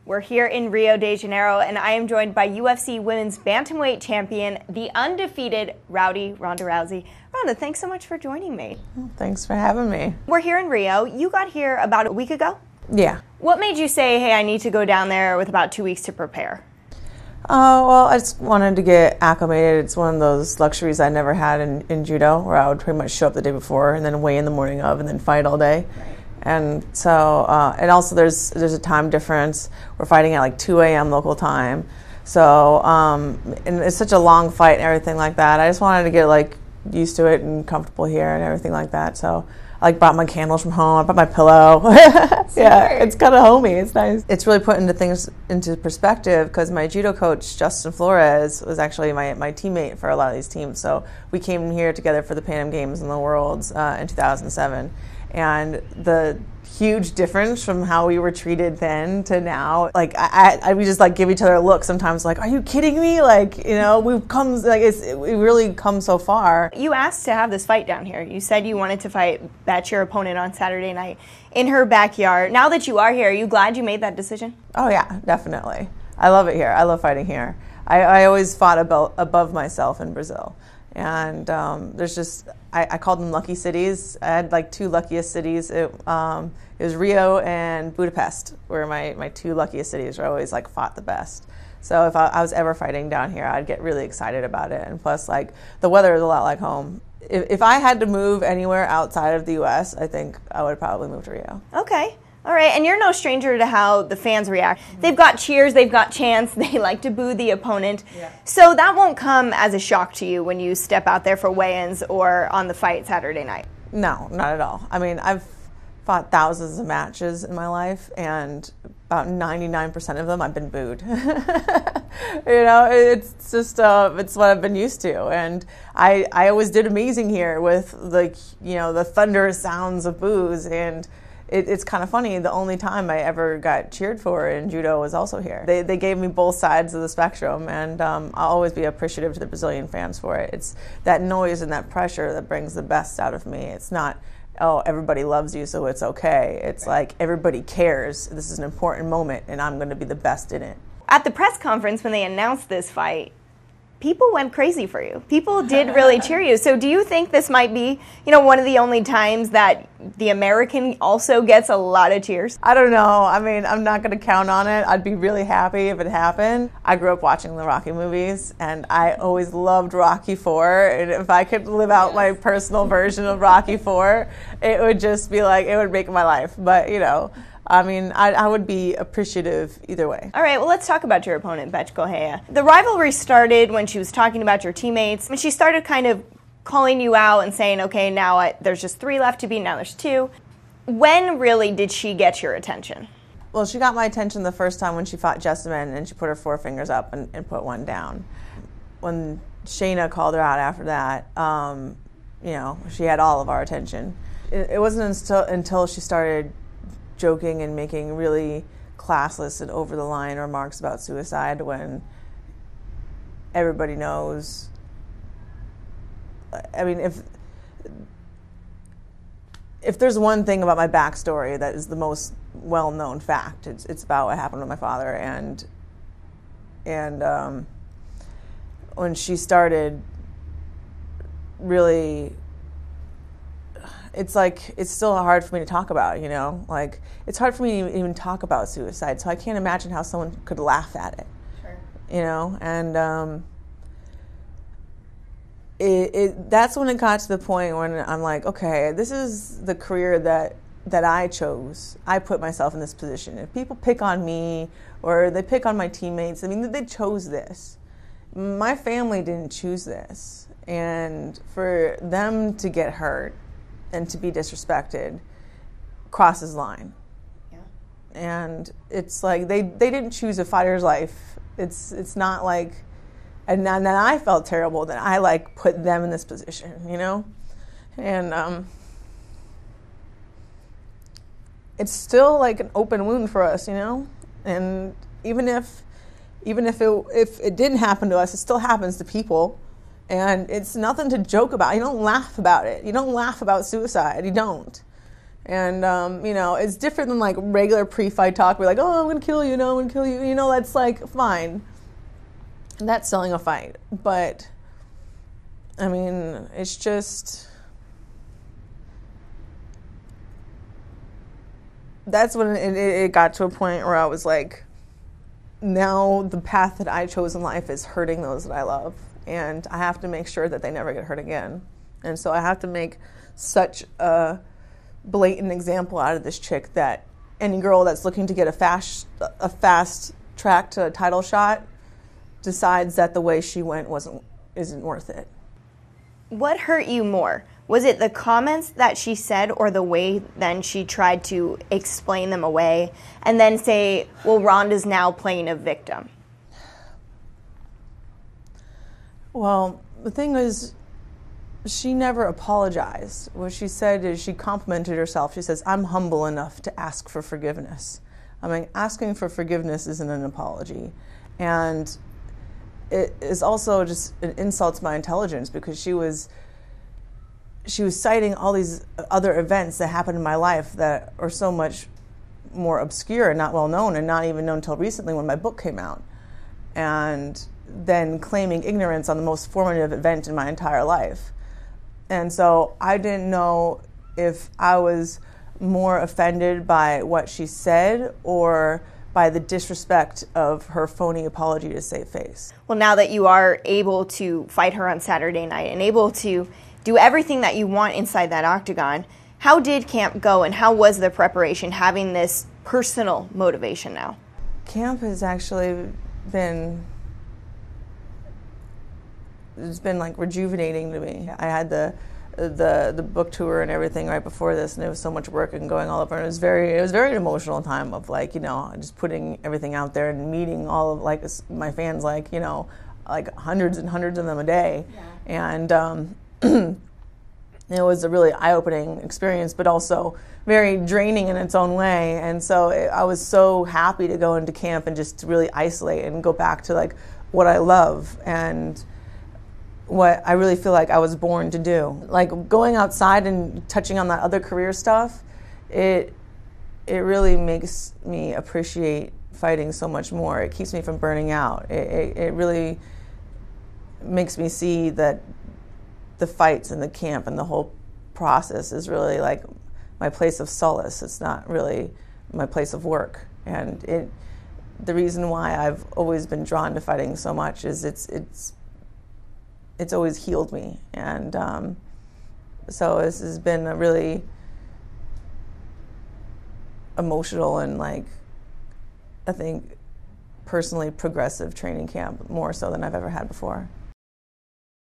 We're here in Rio de Janeiro, and I am joined by UFC Women's Bantamweight Champion, the undefeated Ronda Rousey. Ronda, thanks so much for joining me. Thanks for having me. We're here in Rio. You got here about a week ago? Yeah. What made you say, hey, I need to go down there with about 2 weeks to prepare? Well, I just wanted to get acclimated. It's one of those luxuries I never had in judo, where I would pretty much show up the day before and then weigh in the morning of and then fight all day. Right. And so, and also there's a time difference. We're fighting at like 2 a.m. local time. So, and it's such a long fight and everything like that. I just wanted to get like used to it and comfortable here and everything like that. So I brought my candles from home. I brought my pillow. Yeah, it's kind of homey. It's nice. It's really put things into perspective because my judo coach, Justin Flores, was actually my teammate for a lot of these teams. So we came here together for the Pan Am Games and the Worlds in 2007. And the huge difference from how we were treated then to now, like we just like give each other a look sometimes, like, are you kidding me? Like, you know, we've come, like, we really come so far. You asked to have this fight down here. You said you wanted to fight Bethe, your opponent, on Saturday night in her backyard. Now that you are here, are you glad you made that decision? Oh yeah, definitely. I love it here. I love fighting here. I always fought above myself in Brazil. And there's just, I called them lucky cities. I had like two luckiest cities. It was Rio and Budapest were my two luckiest cities where I always like fought the best. So if I was ever fighting down here, I'd get really excited about it. And plus, like, the weather is a lot like home. If I had to move anywhere outside of the U.S., I think I would probably move to Rio. Okay. All right, and you're no stranger to how the fans react. They've got cheers, they've got chants, they like to boo the opponent. Yeah. So that won't come as a shock to you when you step out there for weigh-ins or on the fight Saturday night? No, not at all. I mean, I've fought thousands of matches in my life, and about 99% of them I've been booed. You know, it's just, it's what I've been used to. And I always did amazing here with, like, you know, the thunderous sounds of boos, and it's kind of funny, the only time I ever got cheered for in judo was also here. They gave me both sides of the spectrum, and I'll always be appreciative to the Brazilian fans for it. It's that noise and that pressure that brings the best out of me. It's not, oh, everybody loves you, so it's okay. It's like, everybody cares. This is an important moment, and I'm going to be the best in it. At the press conference when they announced this fight, people went crazy for you. People did really cheer you. So do you think this might be, you know, one of the only times that the American also gets a lot of cheers? I don't know. I mean, I'm not going to count on it. I'd be really happy if it happened. I grew up watching the Rocky movies, and I always loved Rocky IV. And if I could live out my personal version of Rocky IV, it would just be like, it would make my life. But, you know, I mean, I would be appreciative either way. All right, well, let's talk about your opponent, Bethe Correia. The rivalry started when she was talking about your teammates. When she started kind of calling you out and saying, okay, now there's just 3 left to beat, now there's 2. When really did she get your attention? Well, she got my attention the first time when she fought Jessamine, and she put her 4 fingers up and put one down. When Shayna called her out after that, you know, she had all of our attention. It wasn't until she started joking and making really classless and over-the-line remarks about suicide when everybody knows. I mean, if there's one thing about my backstory that is the most well-known fact, it's about what happened to my father. And when she started really, it's like, it's still hard for me to talk about, you know? Like, it's hard for me to even talk about suicide, so I can't imagine how someone could laugh at it. Sure. You know? And that's when it got to the point when I'm like, okay, this is the career that I chose. I put myself in this position. If people pick on me or they pick on my teammates, I mean, they chose this. My family didn't choose this. And for them to get hurt and to be disrespected crosses line. Yeah. And it's like they didn't choose a fighter's life. It's not like, and then I felt terrible that I like put them in this position, you know? And it's still like an open wound for us, you know? And even if it didn't happen to us, it still happens to people. And it's nothing to joke about. You don't laugh about it. You don't laugh about suicide. You don't. And, you know, it's different than like regular pre-fight talk. We're like, oh, I'm going to kill you. No, I'm going to kill you. You know, that's like fine. That's selling a fight. But, I mean, it's just, that's when it got to a point where I was like, now the path that I chose in life is hurting those that I love. And I have to make sure that they never get hurt again. And so I have to make such a blatant example out of this chick that any girl that's looking to get a fast track to a title shot decides that the way she went isn't worth it. What hurt you more? Was it the comments that she said or the way then she tried to explain them away and then say, well, Ronda's now playing a victim? Well, the thing is, she never apologized. What she said is she complimented herself. She says, I'm humble enough to ask for forgiveness. I mean, asking for forgiveness isn't an apology. And it is also just an insult to my intelligence because she was citing all these other events that happened in my life that are so much more obscure and not well known and not even known until recently when my book came out. And then claiming ignorance on the most formative event in my entire life. And so I didn't know if I was more offended by what she said or by the disrespect of her phony apology to save face. Well, now that you are able to fight her on Saturday night and able to do everything that you want inside that octagon, how did camp go and how was the preparation having this personal motivation now? Camp has actually been, it's been like rejuvenating to me. I had the book tour and everything right before this, and it was so much work and going all over. And it was very emotional time of like, you know, just putting everything out there and meeting all of like my fans, like, you know, like hundreds and hundreds of them a day. Yeah. And it was a really eye-opening experience, but also very draining in its own way. And so I was so happy to go into camp and just to really isolate and go back to like what I love and what I really feel like I was born to do. Like going outside and touching on that other career stuff, it really makes me appreciate fighting so much more. It keeps me from burning out. It really makes me see that the fights and the camp and the whole process is really like my place of solace. It's not really my place of work. And the reason why I've always been drawn to fighting so much is it's always healed me. And so this has been a really emotional and like, I think personally progressive training camp, more so than I've ever had before.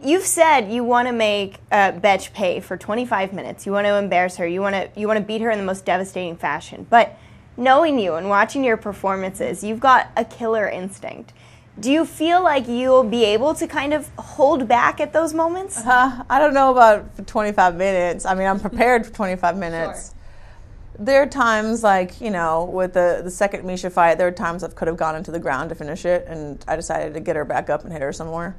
You've said you want to make Bethe pay for 25 minutes. You want to embarrass her. You want to beat her in the most devastating fashion. But knowing you and watching your performances, you've got a killer instinct. Do you feel like you'll be able to kind of hold back at those moments? I don't know about 25 minutes. I mean, I'm prepared for 25 minutes. Sure. There are times, like, you know, with the second Misha fight, there are times I could have gone into the ground to finish it, and I decided to get her back up and hit her some more.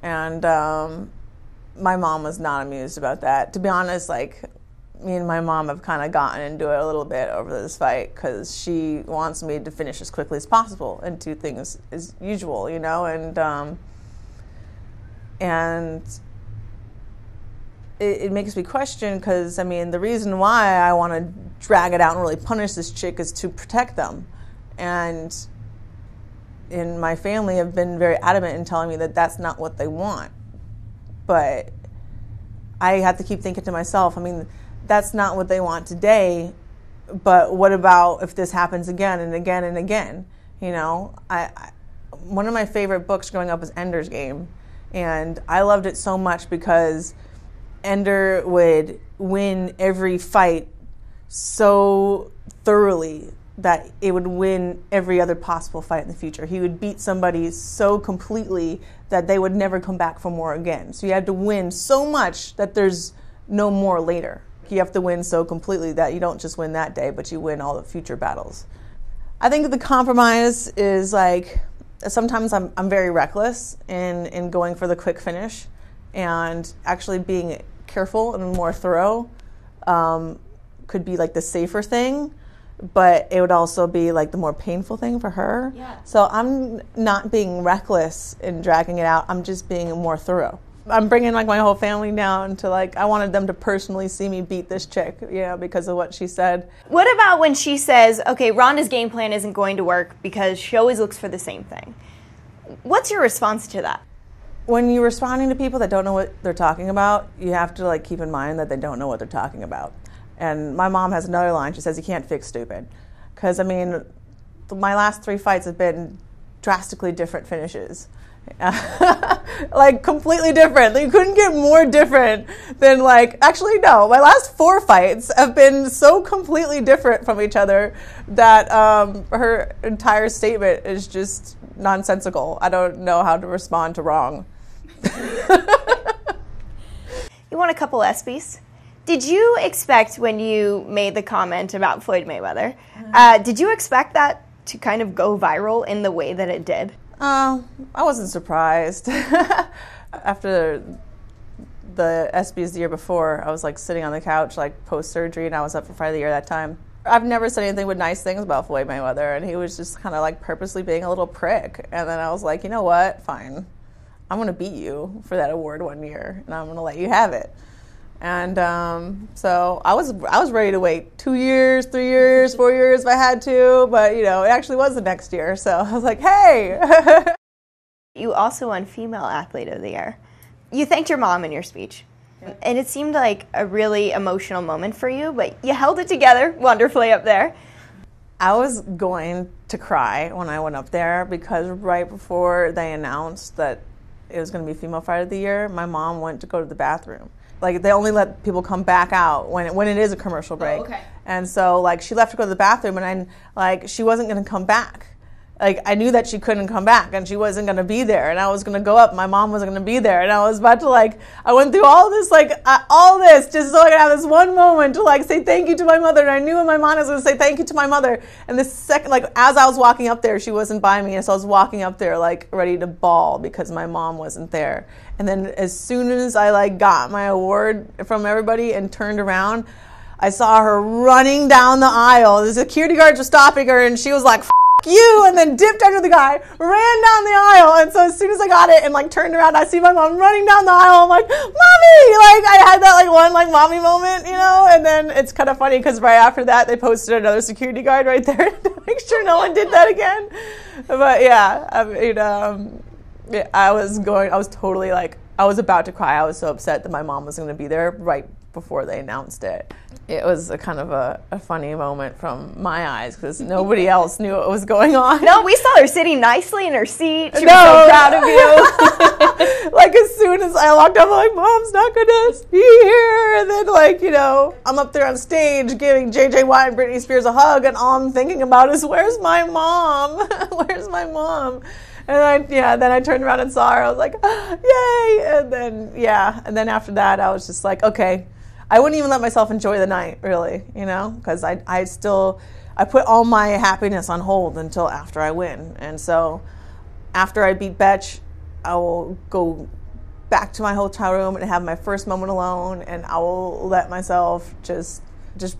And my mom was not amused about that. To be honest, like, me and my mom have kind of gotten into it a little bit over this fight because she wants me to finish as quickly as possible and do things as usual, you know, and it makes me question because, I mean, the reason why I want to drag it out and really punish this chick is to protect them. And in my family have been very adamant in telling me that that's not what they want. But I have to keep thinking to myself, I mean, that's not what they want today, but what about if this happens again and again and again? You know, one of my favorite books growing up was Ender's Game, and I loved it so much because Ender would win every fight so thoroughly that it would win every other possible fight in the future. He would beat somebody so completely that they would never come back for more again. So you had to win so much that there's no more later. You have to win so completely that you don't just win that day, but you win all the future battles. I think the compromise is like, sometimes I'm very reckless in going for the quick finish and actually being careful and more thorough. could be like the safer thing, but it would also be like the more painful thing for her. Yeah. So I'm not being reckless in dragging it out. I'm just being more thorough. I'm bringing like my whole family down to like, I wanted them to personally see me beat this chick, because of what she said. What about when she says, okay, Ronda's game plan isn't going to work because she always looks for the same thing? What's your response to that? When you're responding to people that don't know what they're talking about, you have to like keep in mind that they don't know what they're talking about. And my mom has another line. She says, you can't fix stupid. Because, I mean, my last 3 fights have been drastically different finishes. Like, completely different. You couldn't get more different than, like, actually, no. My last 4 fights have been so completely different from each other that her entire statement is just nonsensical. I don't know how to respond to wrong. You won a couple ESPYs. Did you expect, when you made the comment about Floyd Mayweather, did you expect that to kind of go viral in the way that it did? I wasn't surprised. After the ESPYs the year before, I was like sitting on the couch like post-surgery, and I was up for Fight of the Year that time. I've never said anything but nice things about Floyd Mayweather, and he was just kind of like purposely being a little prick. And then I was like, you know what? Fine. I'm going to beat you for that award one year, and I'm going to let you have it. And so I was ready to wait 2 years, 3 years, 4 years if I had to, but it actually was the next year. So I was like, hey. You also won Female Athlete of the Year. You thanked your mom in your speech. Yeah. And it seemed like a really emotional moment for you, but you held it together wonderfully up there. I was going to cry when I went up there because right before they announced that it was going to be Female Fighter of the Year, my mom went to go to the bathroom. Like, they only let people come back out when it is a commercial break. Oh, okay. And so, like, she left to go to the bathroom, and she wasn't going to come back. Like, I knew that she couldn't come back, and she wasn't going to be there, and I was going to go up. My mom wasn't going to be there, and I was about to, I went through all this, all this, just so I could have this one moment to, say thank you to my mother, and I knew in my mind I was going to say thank you to my mother. And the second, as I was walking up there, she wasn't by me, and so I was walking up there, ready to bawl because my mom wasn't there. And then as soon as I, got my award from everybody and turned around, I saw her running down the aisle. The security guards were stopping her, and she was like, "F you," and then dipped under the guy, ran down the aisle. And so as soon as I got it and, turned around, I see my mom running down the aisle. I'm like, "Mommy!" I had that, one, mommy moment, And then it's kind of funny because right after that, they posted another security guard right there to make sure no one did that again. But, yeah, I was totally I was about to cry. I was so upset that my mom was going to be there right before they announced it. It was a kind of a funny moment from my eyes because nobody else knew what was going on. No, we saw her sitting nicely in her seat. She was so proud of you. As soon as I walked up, I'm like, Mom's not going to be here. And then, I'm up there on stage giving J.J. Watt and Britney Spears a hug, and all I'm thinking about is, where's my mom? Where's my mom? And then I turned around and saw her. I was like, yay! And then after that, I was just like, okay. I wouldn't even let myself enjoy the night, really, because I put all my happiness on hold until after I win. And so after I beat Bethe, I will go back to my hotel room and have my first moment alone, and I will let myself just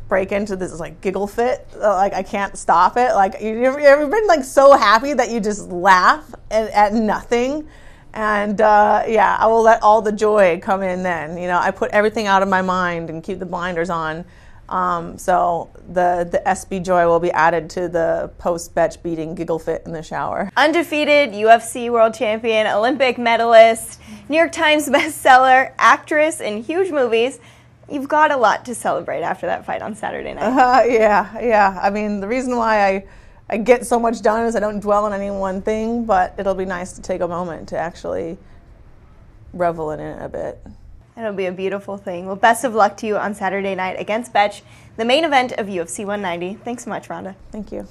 break into this giggle fit. I can't stop it. You ever been so happy that you just laugh at nothing? And I will let all the joy come in then. I put everything out of my mind and keep the blinders on. So the SB joy will be added to the post-Bethe beating giggle fit in the shower. Undefeated UFC world champion, Olympic medalist, New York Times bestseller, actress in huge movies. You've got a lot to celebrate after that fight on Saturday night. Yeah. I mean, the reason why I get so much done is I don't dwell on any one thing, but it'll be nice to take a moment to actually revel in it a bit. It'll be a beautiful thing. Well, best of luck to you on Saturday night against Bethe, the main event of UFC 190. Thanks so much, Ronda. Thank you.